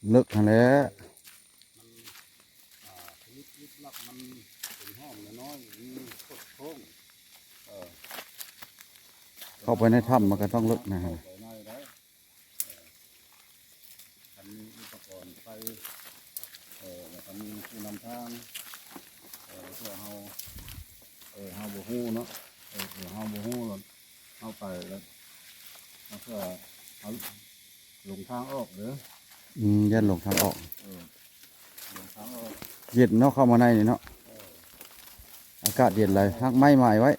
เลิกทันแล้วลิบลับมันเป็นห้องน้อยมีโคตรโค้งเข้าไปในถ้ำมันก็ต้องเลิกนะฮะ ไปในได้คันมีอุปกรณ์ไปแล้วก็มีผู้นำทางเพื่อเฮาบ่ฮู้เนาะเฮาบ่ฮู้แล้วเฮาไปแล้วเพื่อเอาลงทางออกเด้อยันหลงทางออกลงทางออกเย็นเนาะเข้ามาในนี่เนาะอากาศเย็นเลยหักไม้ใหม่ไว้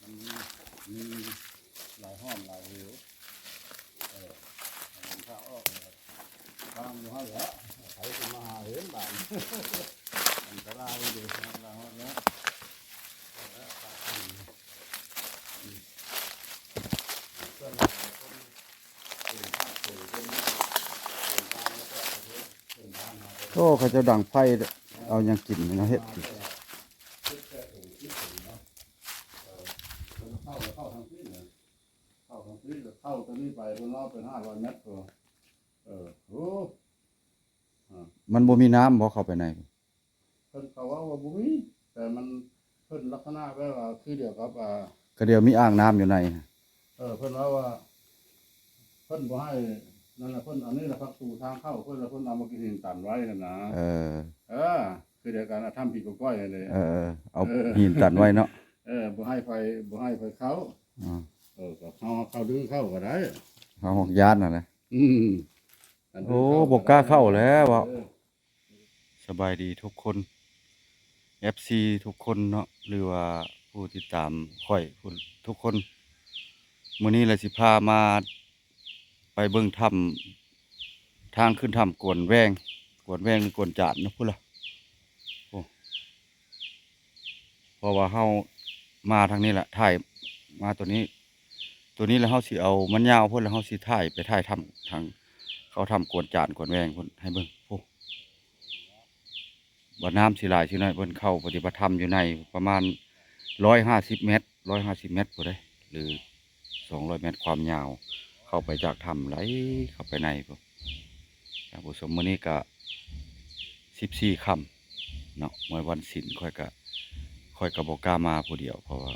มันมีหลายห้องหลายเหวลงทางออกทางอยู่ให้แล้วใครจะมาหาเห็นบ้านอันตรายดีเราเนี่ยโอ้เขาจะดังไฟเอายังกินนะเฮ็ดเข้าทางตัวนี้ไปบนรอบเป็น500 เมตรตัวโอ้มันบ่มีน้ำบ่เข้าไปในเพิ่นเขาว่าบุมีแต่มันเพิ่นลักษณะแบบว่าคือเดียวกับก็เดียวมีอ่างน้ำอยู่ในเพิ่นว่าเพิ่นบ่ให้นั่นแหละเพิ่นอันนี้แหละครับสู่ทางเข้าเพิ่นแล้วเพิ่นเอามากินหินตันไว้นั่นนะคือเดียวกันทำผิดกฎหมายเลยเอาหินตันไว้เนาะบ่ให้ไฟเขาก็เขาดึงเข้าก็ได้เขาหอกยานน่ะนะโอ้บ่กล้าเข้าแล้วสบายดีทุกคน FC ทุกคนเนาะหรือว่าผู้ติดตามค่อยทุกคนมื้อนี้เลยสิพามาไปเบิ่งถ้ำทางขึ้นถ้ำกวนแวงหรือกวนจานนะพุ่นล่ะโอ้เพราะว่าเฮามาทางนี้แหละถ่ายมาตัวนี้แล้วเฮาสิเอามันยาวพุ่นแล้วเฮาสิถ่ายไปถ่ายถ้ำทางเขาทำกวนจานกวนแวงพุ่นให้เบิ่งโอ้บ่น้ำสิหลายสิน้อยเพิ่นเข้าปฏิบัติธรรมอยู่ในประมาณ150 เมตรพุ่นเด้หรือ200 เมตรความยาวเข้าไปจากถ้ำไหลเข้าไปในพุ่นท่านผู้ชมมื้อนี้ก็14 ค่ำเนาะเมื่อวันศีลค่อยก็บ่กล้ามาผู้เดียวเพราะว่า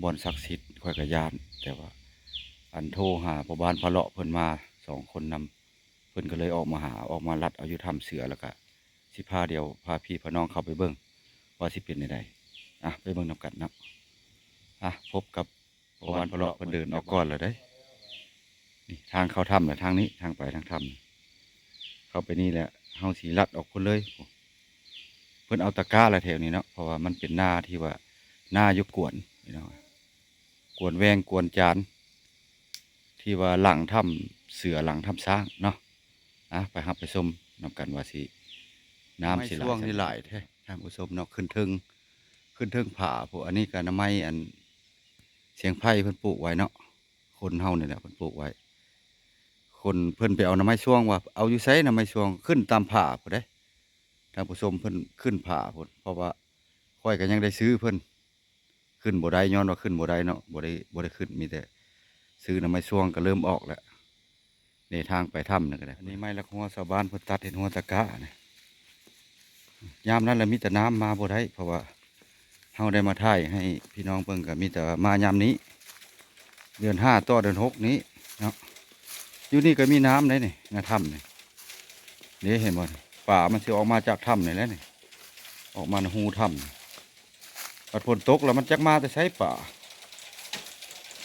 บ่อนศักดิ์สิทธิ์ค่อยก็ย้านแต่ว่าอันโทรหาพ่อบ้านพระเลาะเพิ่นมา2 คนนำเพิ่นก็เลยออกมาลัดเอาอยู่ถ้ำเสือแล้วก็สิพาพี่พาน้องเข้าไปเบิ่งว่าสิเป็นจังไดไปเบิ่งนำกันเนาะพบกับพ่อบ้านพระเลาะเพิ่นเดินออกก่อนแล้วเด้นี่ทางเข้าถ้ำแหละทางนี้ทางไปทางถ้ำเข้าไปนี่แหละเฮาสิลัดออกพุ่นเลยเพิ่นเอาตะกร้าละแถวนี้เนาะเพราะว่ามันเป็นหน้าที่ว่าหน้ายุกกวนพี่น้องกวนแวงกวนจานที่ว่าหลังถ้ำเสือหลังถ้ำสร้างเนาะไปหับไปชมนำกันว่าสิน้ำสิช่วงนี้หลายแท้ท่านผู้ชมเนาะขึ้นเทิงผาพวกอันนี้ก็น้ำไม้อันเสียงไผ่เพิ่นปลูกไว้เนาะคนเฮานี่แหละเพิ่นปลูกไว้คนเพิ่นไปเอาน้ำไม้ช่วงว่าเอาอยู่ไสน้ำไม้ช่วงขึ้นตามผาพุ่นเด้ท่านผู้ชมเพิ่นขึ้นผาพุ่นเพราะว่าค่อยก็ยังได้ซื้อเพิ่นขึ้นบ่ได้ย้อนว่าขึ้นบ่ได้เนาะบ่ได้ขึ้นมีแต่ซื้อน้ำไม้ช่วงก็เริ่มออกแล้วในทางไปถ้ำนี่ก็ได้อันนี้ไม้ละหัวชาวบ้านเพิ่นตัดเห็นหัวตะกร้าเนี่ยยามนั้นแหละมีแต่น้ำมาบ่ได้เพราะว่าเฮาได้มาถ่ายให้พี่น้องเบิ่งก็มีแต่มายามนี้เดือน5ต่อเดือน6นี้เนาะอยู่นี่ก็มีน้ำได้นี่ในถ้ำนี่เห็นบ่ป่ามันสิออกมาจากถ้ำนี่แหละนี่ออกมาในหูถ้ำพอฝนตกแล้วมันจักมาแต่ใช้ป่า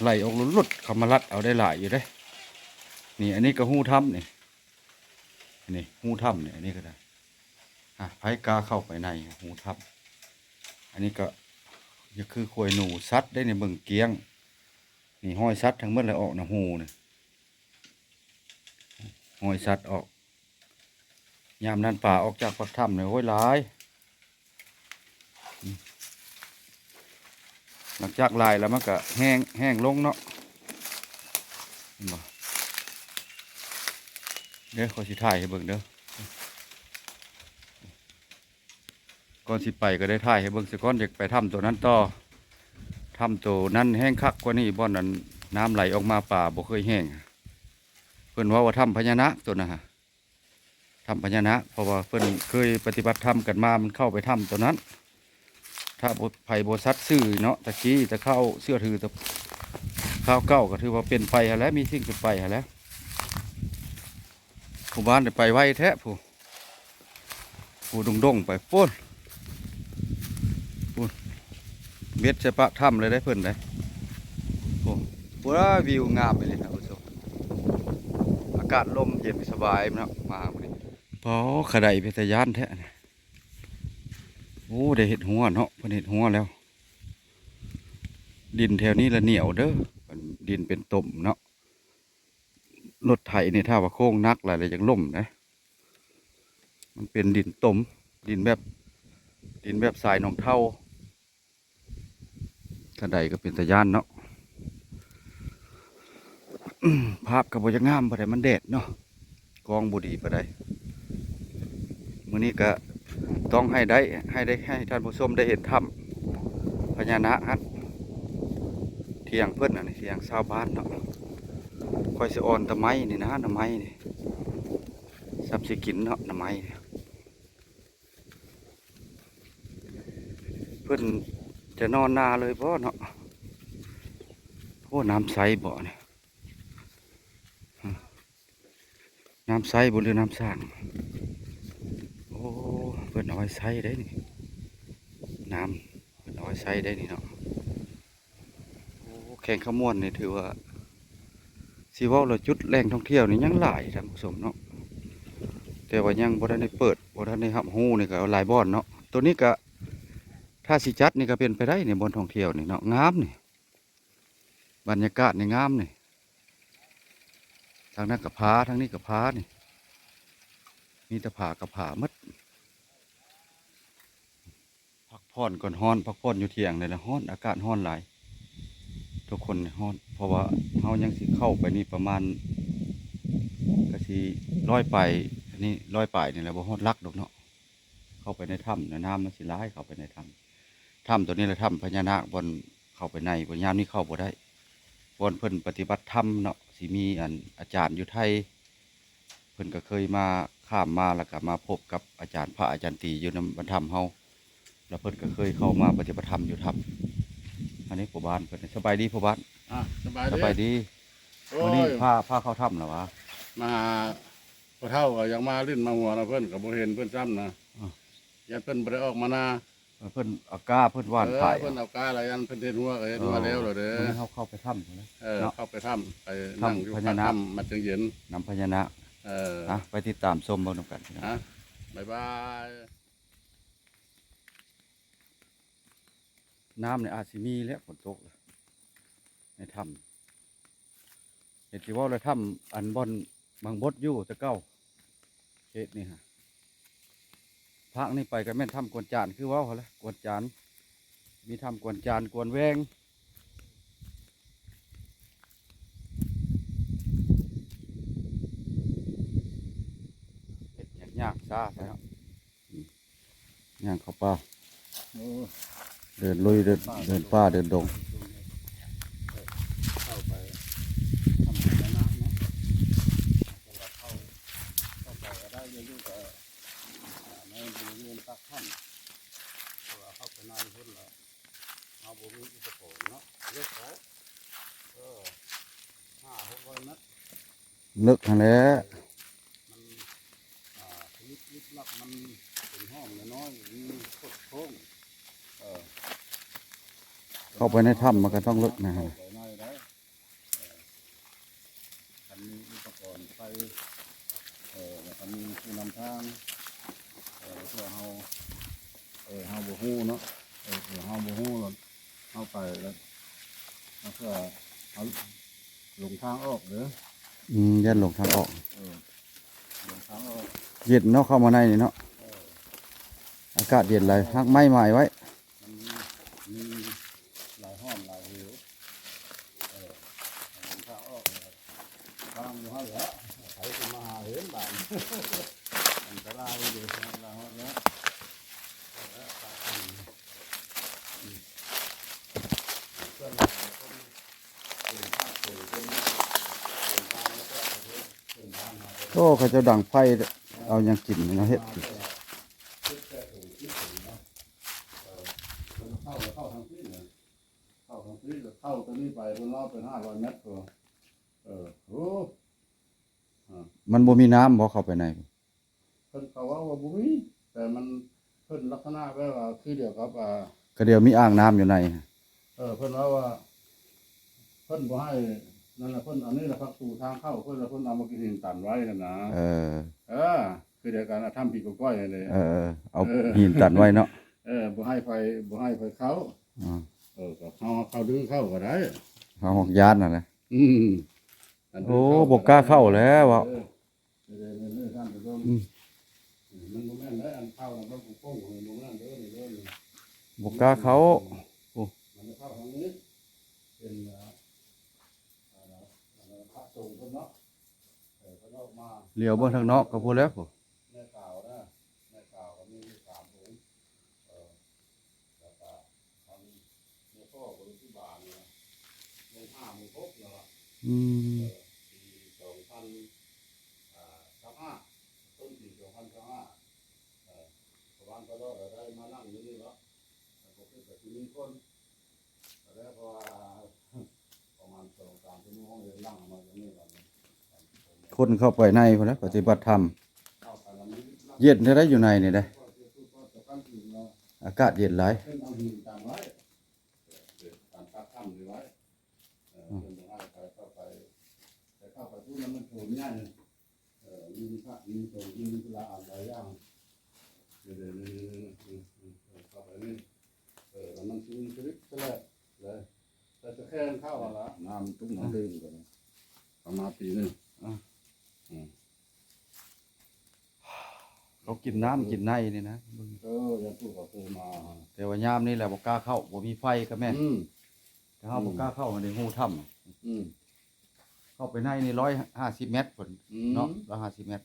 ไหลออกลุดๆเข้ามาลัดเอาได้หลายอยู่เด้นี่อันนี้ก็หูถ้ำนี่หูถ้ำนี่อันนี้ก็ได้ไผกาเข้าไปในหูถ้ำอันนี้ก็จะคือขวยหนูซัดได้ในเบิ่งเกียงนี่ห้อยซัดทั้งหมดเลยออกน้ำหูนี่ห้อยซัดออกยามนั้นป่าออกจากปากถ้ำเนี่ยโอ้ยหลายหลังจากลายแล้วมันก็แห้งลงเนาะเห็นบ่เด้อขอสิถ่ายให้เบิ่งเด้อก่อนสิไปก็ได้ถ่ายให้เบิ่งสิก่อนเด็กไปถ้ำตัวนั้นต่อถ้ำตัวนั้นแห้งคักกว่านี้บ่อนนั้นน้ำไหลออกมาป่าบ่เคยแห้งเพิ่นว่าถ้ำพญานาคตัวนะฮะ ถ้ำพญานาคเพราะว่าเพิ่นเคยปฏิบัติธรรมกันมามันเข้าไปถ้ำตัวนั้น ถ้าไผ่โบซัดซื่อเนาะตะกี้ตะเข้าเสื้อถือตะข้าวเก้าก็ถือว่าเป็นไปหาแล้วมีสิ่งเป็นไปหาแล้วผู้บ้านได้ไปไวแท้ผู้ดงไปปุ้นเม็ดใช่ปะถ้ำเลยได้เพิ่นได้โอ้ว้าวิวงามไปเลยนะผู้ชมอากาศลมเย็นสบายเนาะมาวันนี้พอขดายเพชรยานแท้นะโอ้ได้เห็ดหัวเนาะเพิ่นเห็ดหัวแล้ว ดินแถวนี้ละเหนียวเด้อดินเป็นตุ่มเนาะรถไถนี่ถ้าว่าโค้งนักอะไรอย่างล่มนะมันเป็นดินตุ่มดินแบบทรายหนองเท่าขนาดก็เป็นตะยานเนาะ ภาพกับบจะงามปะไดมันแดดเนาะกองบุดีปะไดมื้อนี้ก็ต้องให้ท่านผู้ชมได้เห็นถ้ำพญานาคครับเที่ยงเพิ่นอันนี้เที่ยงชาวบ้านเนาะค่อยสิอ่อนตะไม้นี่นะตะไม้นี่ซับสิกินเนาะตะไม้นี่เพิ่นจะนอนนาเลยบ่เนาะโอ้น้ำใสบ่เนี่ยน้ำใสบ่หรือน้ำสร้างโอ้เพิ่นเอาไว้ใสได้นี่น้ำเพิ่นเอาไว้ใสได้นี่เนาะโอ้แข่งขมวนนี่ถือว่าสิเว้าแล้วจุดแหล่งท่องเที่ยวนี่ยังหลายท่านผู้ชมเนาะแต่ว่ายังบ่ทันได้เปิดบ่ทันได้รับรู้นี่ก็หลายบ่อนเนาะตัวนี้ก็ถ้าสิจัดนี่ก็เป็นไปได้นี่บ่อนท่องเที่ยวนี่เนาะงามนี่บรรยากาศนี่งามนี่ทางนั้นก็ผาทางนี้ก็ผานี่มีแต่ผากับผาหมดพักผ่อนก่อนฮ้อนพักผ่อนอยู่เที่ยงเลยละฮ้อนอากาศฮ้อนหลายทุกคนนี่ฮ้อนเพราะว่าเฮายังสิเข้าไปนี่ประมาณก็สิ100ไปอันนี้100ไปนี่แหละบ่ฮอดลักดอกเนาะเข้าไปในถ้ำในน้ำมันสิร้ายเข้าไปในถ้ำตัวนี้แหละถ้ำพญานาคบนเข้าไปในบนยามนี้เข้าบ่ได้บนเพิ่นปฏิบัติธรรมเนาะสิมีอาจารย์อยู่ไทยเพิ่นก็เคยมาข้ามมาแล้วก็มาพบกับอาจารย์พระอาจารย์ตีอยู่ในบรรธรรมเฮาแล้วเพิ่นก็เคยเข้ามาปฏิบัติธรรมอยู่ถ้ำอันนี้ผู้บ้านเพิ่นสบายดีผู้บ้าน สบาย สบายดี โอ้ วันนี้ ย พาเข้าถ้ำเหรอวะ มาพอเท่าก็ยังมาลิ้นมาหัวนะเพื่อนกับโบเห็นเพื่อนซ้ำนะ อ่า ยันเพื่อนบ่ไปออกมานา เพิ่นเอาก้าเพิ่นว่านขาย เพื่อนเอากาอะไรยันเพื่อนเห็นหัวก็เห็นหัวแล้วเหรอเด้อ วันนี้เข้าไปถ้ำเลย เนาะ เข้าไปถ้ำไปนั่งอยู่ ถ้ำพ ข้า ญาง นาค ถ้ำมาถึงเย็น น้ำพญานาคนะไปติดตามชมเบิ่งนำกันพี่น้อง ฮะบ๊ายบาย น้ำในอาจสิมีแล้วฝนตกแล้วในถ้ำเห็นสิว่าเลยถ้ำอันบอนบางบดอยู่แตะเก้าเขตนี่ฮะภาคนี้ไปก็แม่นถ้ำกวนจานคือเว่าเขาละกวนจานมีถ้ำกวนจานกวนแวงเห็ดยากๆซาใช่ครับย่างเข้าป่า โอ้ เดินลุยเดินป่าเดินดง เข้าไปทำพญานาคเนาะเข้าไปก็ได้เยอะๆก็ในบริเวณปากถ้ำเข้าไปในเพิ่นละเอาบ่มีอุปกรณ์เนาะเยอะเขา500-600 เมตร เลิกทางแล้ว มันชนิดลึกลับมันเป็นห้องน้อยๆมีโคตรโค้งเข้าไปในถ้ำมันก็ต้องเลิกนะฮะ เข้าไปในได้คันมีอุปกรณ์ไปแล้วก็มีผู้นำทางเพื่อเฮาบ่ฮู้เนาะเฮาบ่ฮู้แล้วเฮาไปแล้วเพื่อเฮาหลงทางออกเด้อ ยันหลงทางออก หลงทางออก เย็นเนาะเข้ามาในนี่เนาะอากาศเย็นเลยหักไม้ใหม่ไว้ มันมีหลายห้องหลายหิวหลงทางออกทางอยู่เฮาแหละใครสิมาหาเห็นบ้านอันตรายอยู่ทางเราแล้ว โอ้เขาจะดังไฟ เอาหยังกินมาเฮ็ดกิน เข้าทางที่เนี่ยเข้าทางที่เข้าตรงนี้ไปบนรอบเป็น500 เมตรก็โอ้ มันบ่มีน้ำบ่เข้าไปใน เพิ่นเขาว่าบุมีแต่มันเพิ่นลักษณะแบบว่าคือเดียวกับก็เดี๋ยวมีอ่างน้ำอยู่ใน เพิ่นว่าเพิ่นบ่ให้นั่นแหละเพิ่นอันนี้แหละครับสู่ทางเข้าเพิ่นแล้วเพิ่นเอามากินหินตันไว้นั่นนะคือเดียวกันทำผิดกฎก้อยเลยเอาหินตันไว้เนาะบ่ให้ไฟเขาก็เขาดึงเข้าก็ได้เอาหอกยานนั่นแหละ โอ้โบ่กล้าเข้าแล้วอ่ะมันบ่แม่นได้อันเข้าแล้วก็โป้งๆบ่แม่นเด้อนี่เด้อ บ่กล้าเข้า มันจะเข้าทางนี้เป็นพระสงฆ์เนาะเพิ่นออกมา เลี้ยวเบิ่งทางนอกก็พอแล้ว แม่กล่าวนะแม่กล่าวก็มี3 องค์แล้วก็ทำแม่พ่อบริสุทธิ์บาลเนี่ยใน5 6เนาะอืมปี2025ต้นปี2025ประมาณก็ได้มานั่งอยู่นี่เนาะก็คือแบบมีคนแล้วพอประมาณ2-3 ชั่วโมงเลยนั่งมาอย่างนี้แล้ว คนเข้าไปในพุ่นนะปฏิบัติธรรมเย็นได้อยู่ในนี่ได้อากาศเย็นหลายมีพระมีสงฆ์มีพระอะไรอย่างเข้าไปนี่มันชื้นชลิดซะแล้วเลยแต่จะแค่เข้าละน้ำตุ้งน้ำดื่มกันประมาณปีนึงเขากินน้ำกินในนี่นะยังพูดกับเคยมาแต่ว่ายามนี่แหละบ่กล้าเข้าบ่มีไฟก็แม่นแต่เฮาบ่กล้าเข้าในหูถ้ำเข้าไปในนี่150 เมตรพุ่นเนาะ150 เมตร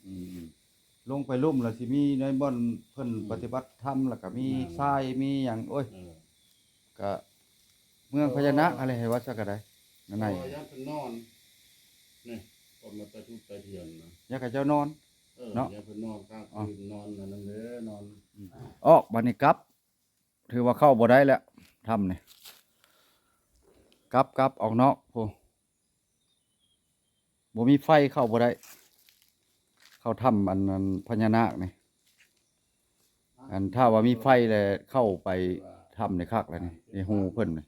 ลงไปลุ่มแล้วสิมีในบ่อนเพิ่นปฏิบัติธรรมแล้วก็มีทรายมีหยังโอ้ยก็เมืองพญานาคอะไรให้ว่าซะก็ได้นั่นไหนยันเพิ่นนอนนี่ก็มาไปทุกไปเที่ยงนะอยากให้เจ้านอนเนาะยันเพิ่นนอนกลางคืนนอนนั่นเด้อนอนออกบัดนี้กลับถือว่าเข้าบ่ได้แล้วทำนี่กลับออกนอกโหบ่มีไฟเข้าบ่ได้เข้าถ้ำอันนั้นพญานาคนี่อันถ้าว่ามีไฟแล้วเข้าไปถ้ำในคักแล้วนี่ในหูเพิ่นนี่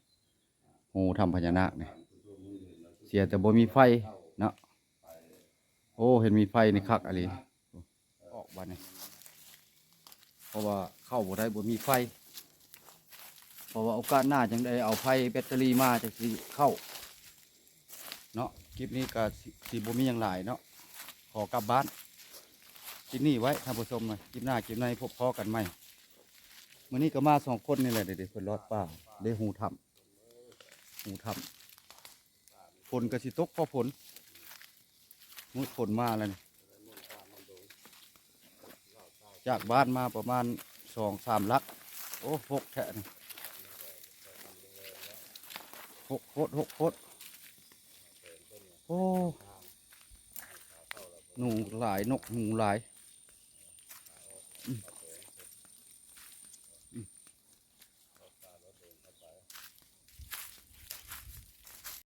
หูถ้ำพญานาคนี่เสียแต่บ่มีไฟเนาะโอ้เห็นมีไฟในคักอะไรออกบัดนี้เพราะว่าเข้าบ่ได้บ่มีไฟเพราะว่าโอกาสหน้าจังได้เอาไฟแบตเตอรี่มาจังสิเข้าเนาะคลิปนี้ก็สิบ่มีหยังหลายเนาะขอกลับบ้านคลิปนี้ไว้ท่านผู้ชมหน่อยคลิปหน้าคลิปในพบพอกันใหม่มื้อนี้ก็มา2 คนนี่แหละเด็กๆเพิ่นรอดป่าได้หูถ้ำฝนก็สิตกพอฝนมื้อฝนมาแล้วนี่จากบ้านมาประมาณ2-3 ลักโอ้6แท้นี่6 โคตรโอ้หนูหลายนกหนูหลาย